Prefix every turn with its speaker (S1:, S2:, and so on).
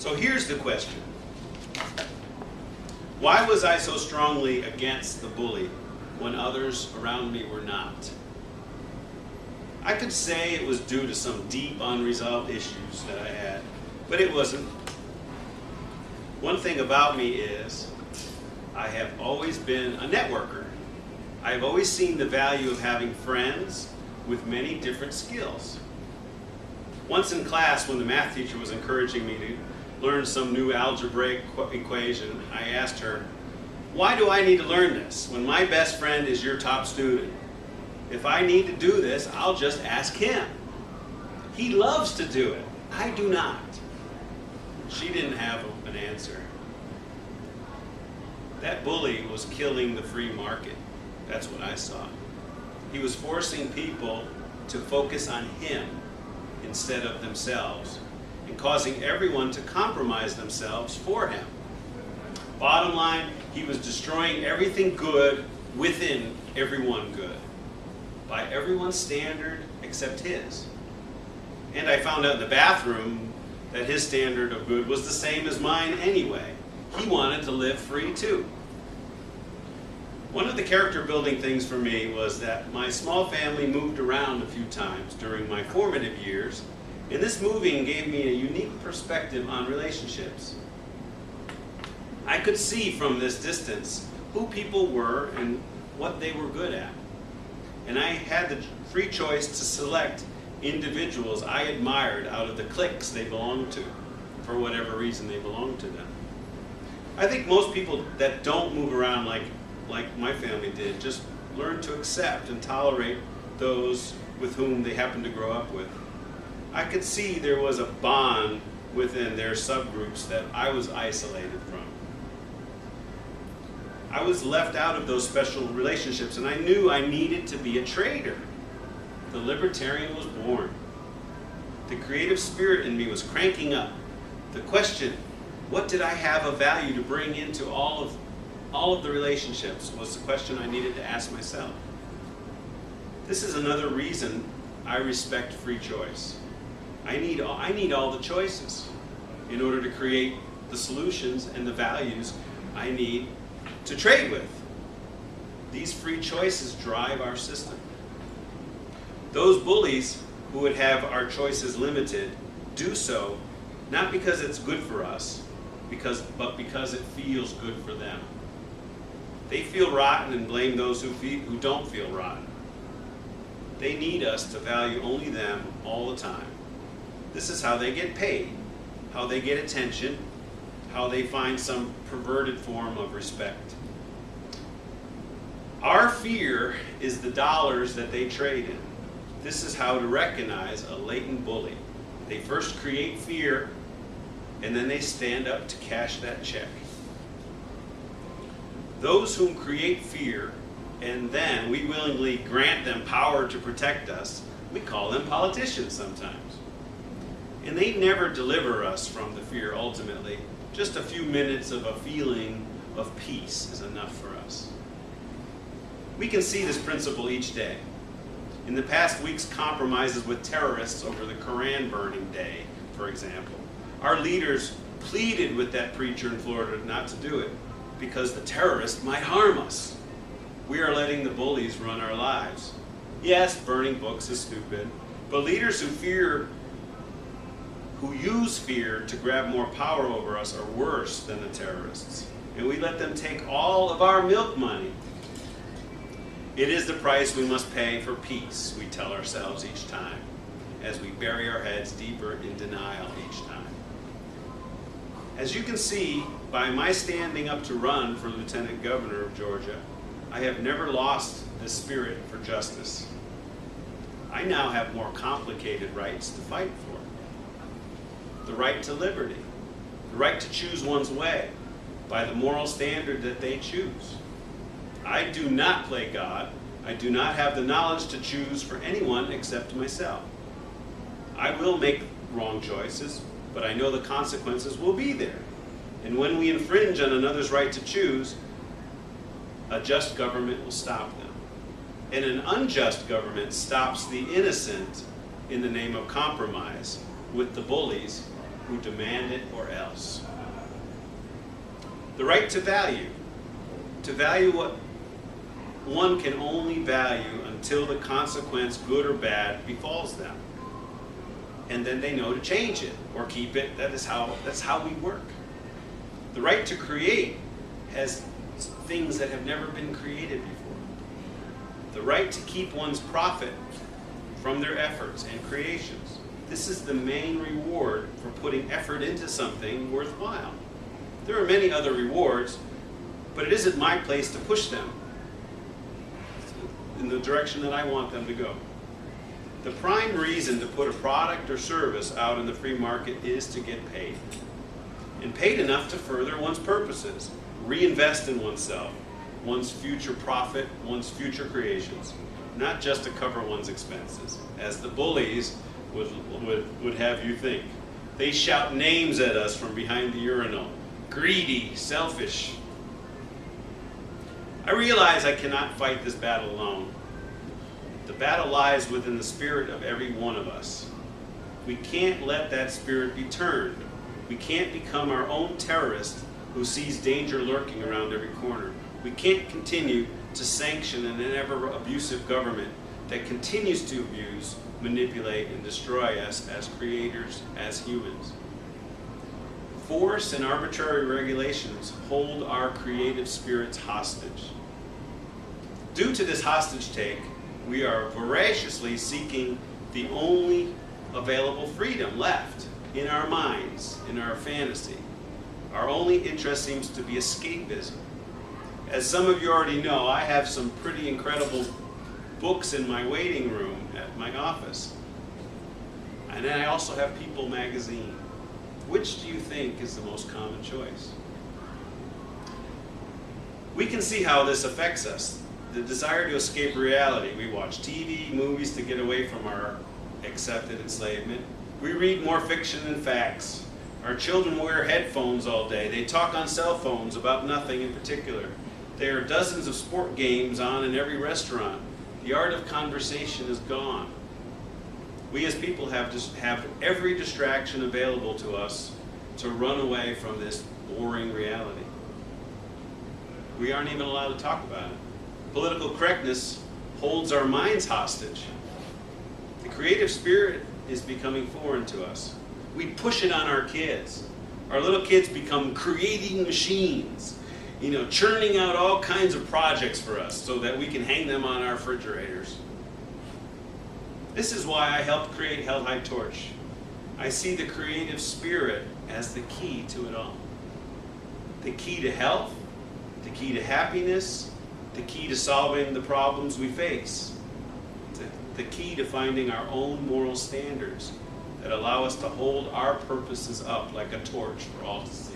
S1: So here's the question. Why was I so strongly against the bully when others around me were not? I could say it was due to some deep unresolved issues that I had, but it wasn't. One thing about me is I have always been a networker. I've always seen the value of having friends with many different skills. Once in class, when the math teacher was encouraging me to learn some new algebraic equation, I asked her, "Why do I need to learn this when my best friend is your top student? If I need to do this, I'll just ask him. He loves to do it. I do not." She didn't have an answer. That bully was killing the free market. That's what I saw. He was forcing people to focus on him instead of themselves, and causing everyone to compromise themselves for him. Bottom line, he was destroying everything good within everyone good, by everyone's standard except his. And I found out in the bathroom that his standard of good was the same as mine anyway. He wanted to live free too. One of the character building things for me was that my small family moved around a few times during my formative years, and this moving gave me a unique perspective on relationships. I could see from this distance who people were and what they were good at. And I had the free choice to select individuals I admired out of the cliques they belonged to, for whatever reason they belonged to them. I think most people that don't move around like my family did just learn to accept and tolerate those with whom they happen to grow up with. I could see there was a bond within their subgroups that I was isolated from. I was left out of those special relationships, and I knew I needed to be a trader. The Libertarian was born. The creative spirit in me was cranking up. The question, what did I have of value to bring into all of the relationships, was the question I needed to ask myself. This is another reason I respect free choice. I need all the choices in order to create the solutions and the values I need to trade with. These free choices drive our system. Those bullies who would have our choices limited do so not because it's good for us, but because it feels good for them. They feel rotten and blame those who don't feel rotten. They need us to value only them all the time. This is how they get paid, how they get attention, how they find some perverted form of respect. Our fear is the dollars that they trade in. This is how to recognize a latent bully. They first create fear, and then they stand up to cash that check. Those whom create fear, and then we willingly grant them power to protect us, we call them politicians sometimes. And they never deliver us from the fear ultimately. Just a few minutes of a feeling of peace is enough for us. We can see this principle each day. In the past week's compromises with terrorists over the Koran burning day, for example, our leaders pleaded with that preacher in Florida not to do it because the terrorist might harm us. We are letting the bullies run our lives. Yes, burning books is stupid, but leaders who use fear to grab more power over us are worse than the terrorists. And we let them take all of our milk money. It is the price we must pay for peace, we tell ourselves each time, as we bury our heads deeper in denial each time. As you can see, by my standing up to run for Lieutenant Governor of Georgia, I have never lost the spirit for justice. I now have more complicated rights to fight for. The right to liberty, the right to choose one's way by the moral standard that they choose. I do not play God. I do not have the knowledge to choose for anyone except myself. I will make wrong choices, but I know the consequences will be there. And when we infringe on another's right to choose, a just government will stop them. And an unjust government stops the innocent in the name of compromise with the bullies who demand it or else. The right to value what one can only value until the consequence, good or bad, befalls them. And then they know to change it or keep it. That's how we work. The right to create has things that have never been created before. The right to keep one's profit from their efforts and creations. This is the main reward for putting effort into something worthwhile. There are many other rewards, but it isn't my place to push them in the direction that I want them to go. The prime reason to put a product or service out in the free market is to get paid. And paid enough to further one's purposes, reinvest in oneself, one's future profit, one's future creations, not just to cover one's expenses, as the bullies would have you think. They shout names at us from behind the urinal. Greedy, selfish. I realize I cannot fight this battle alone. The battle lies within the spirit of every one of us. We can't let that spirit be turned. We can't become our own terrorist who sees danger lurking around every corner. We can't continue to sanction an ever abusive government that continues to abuse, manipulate, and destroy us as creators, as humans. Force and arbitrary regulations hold our creative spirits hostage. Due to this hostage take, we are voraciously seeking the only available freedom left in our minds, in our fantasy. Our only interest seems to be escapism. As some of you already know, I have some pretty incredible books in my waiting room at my office. And then I also have People magazine. Which do you think is the most common choice? We can see how this affects us. The desire to escape reality. We watch TV, movies to get away from our accepted enslavement. We read more fiction than facts. Our children wear headphones all day. They talk on cell phones about nothing in particular. There are dozens of sport games on in every restaurant. The art of conversation is gone. We as people have every distraction available to us to run away from this boring reality. We aren't even allowed to talk about it. Political correctness holds our minds hostage. The creative spirit is becoming foreign to us. We push it on our kids. Our little kids become creating machines, churning out all kinds of projects for us so that we can hang them on our refrigerators. This is why I helped create Held High Torch. I see the creative spirit as the key to it all. The key to health, the key to happiness, the key to solving the problems we face, the key to finding our own moral standards that allow us to hold our purposes up like a torch for all to see.